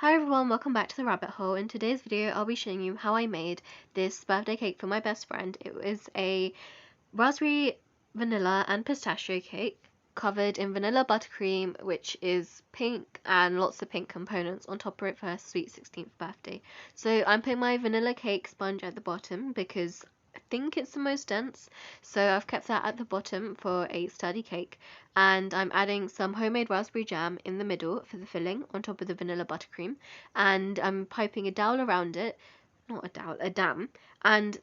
Hi everyone, welcome back to the rabbit hole. In today's video I'll be showing you how I made this birthday cake for my best friend. It was a raspberry, vanilla and pistachio cake covered in vanilla buttercream, which is pink, and lots of pink components on top of it for her sweet 16th birthday. So I'm putting my vanilla cake sponge at the bottom because I think it's the most dense, so I've kept that at the bottom for a sturdy cake, and I'm adding some homemade raspberry jam in the middle for the filling on top of the vanilla buttercream, and I'm piping a dowel around it, not a dowel, a dam, and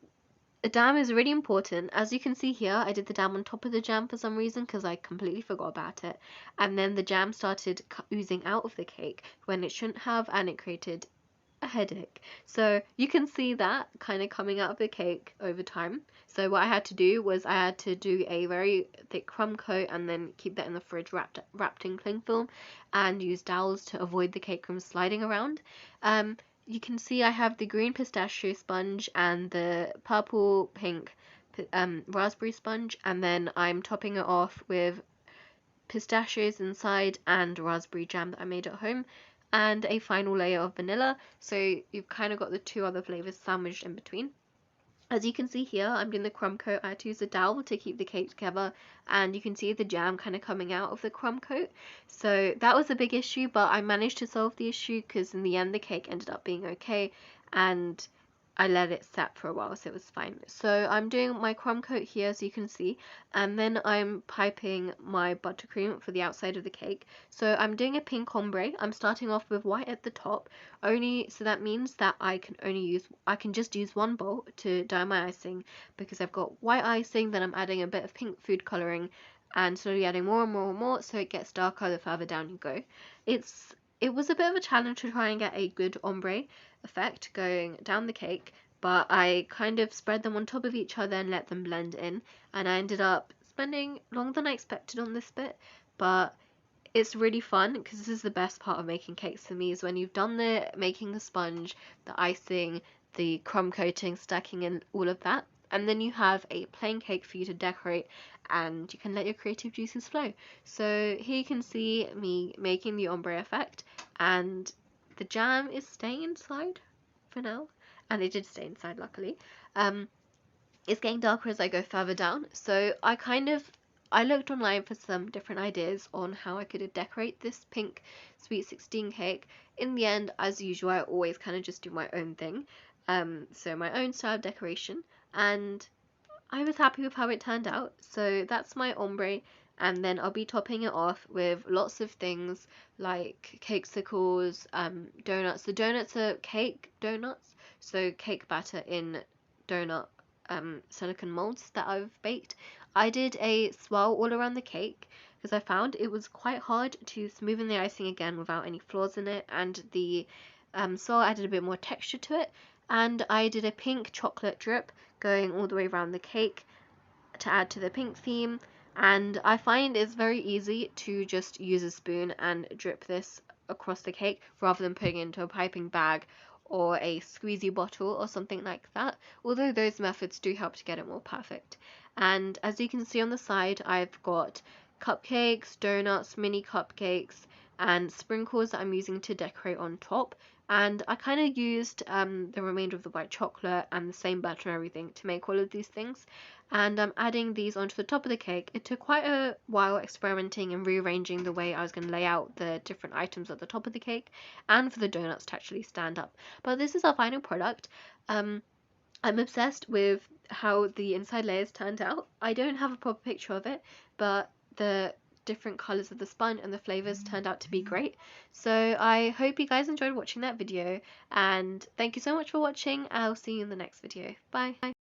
a dam is really important. As you can see here, I did the dam on top of the jam for some reason because I completely forgot about it, and then the jam started oozing out of the cake when it shouldn't have, and it created a headache. So you can see that kind of coming out of the cake over time. So what I had to do was I had to do a very thick crumb coat and then keep that in the fridge wrapped in cling film, and use dowels to avoid the cake from sliding around. You can see I have the green pistachio sponge and the purple pink raspberry sponge, and then I'm topping it off with pistachios inside and raspberry jam that I made at home, and a final layer of vanilla, so you've kind of got the two other flavors sandwiched in between. As you can see here, I'm doing the crumb coat. I had to use a dowel to keep the cake together, and you can see the jam kind of coming out of the crumb coat. So that was a big issue, but I managed to solve the issue because in the end the cake ended up being okay, and I let it set for a while, so it was fine. So I'm doing my crumb coat here, as you can see, and then I'm piping my buttercream for the outside of the cake. So I'm doing a pink ombre. I'm starting off with white at the top, only so that means that I can just use one bowl to dye my icing, because I've got white icing, then I'm adding a bit of pink food coloring, and slowly adding more and more and more, so it gets darker the further down you go. It was a bit of a challenge to try and get a good ombre effect going down the cake, but I kind of spread them on top of each other and let them blend in, and I ended up spending longer than I expected on this bit, but it's really fun because this is the best part of making cakes for me, is when you've done the making the sponge, the icing, the crumb coating, stacking, and all of that, and then you have a plain cake for you to decorate, and you can let your creative juices flow. So here you can see me making the ombre effect, and the jam is staying inside for now, and it did stay inside luckily. It's getting darker as I go further down, so I looked online for some different ideas on how I could decorate this pink sweet 16 cake. In the end, as usual, I always kind of just do my own thing, so my own style of decoration, and I was happy with how it turned out. So that's my ombre, and then I'll be topping it off with lots of things like cakesicles, donuts. The donuts are cake donuts, so cake batter in donut silicone molds that I've baked. I did a swirl all around the cake because I found it was quite hard to smoothen the icing again without any flaws in it, and the swirl added a bit more texture to it. And I did a pink chocolate drip going all the way around the cake to add to the pink theme, and I find it's very easy to just use a spoon and drip this across the cake rather than putting it into a piping bag or a squeezy bottle or something like that, although those methods do help to get it more perfect. And as you can see on the side, I've got cupcakes, donuts, mini cupcakes, and sprinkles that I'm using to decorate on top. And I kind of used the remainder of the white chocolate and the same batter and everything to make all of these things, and I'm adding these onto the top of the cake. It took quite a while experimenting and rearranging the way I was going to lay out the different items at the top of the cake, and for the donuts to actually stand up, but this is our final product. I'm obsessed with how the inside layers turned out. I don't have a proper picture of it, but the different colors of the sponge and the flavors turned out to be great. So I hope you guys enjoyed watching that video, and thank you so much for watching. I'll see you in the next video. Bye.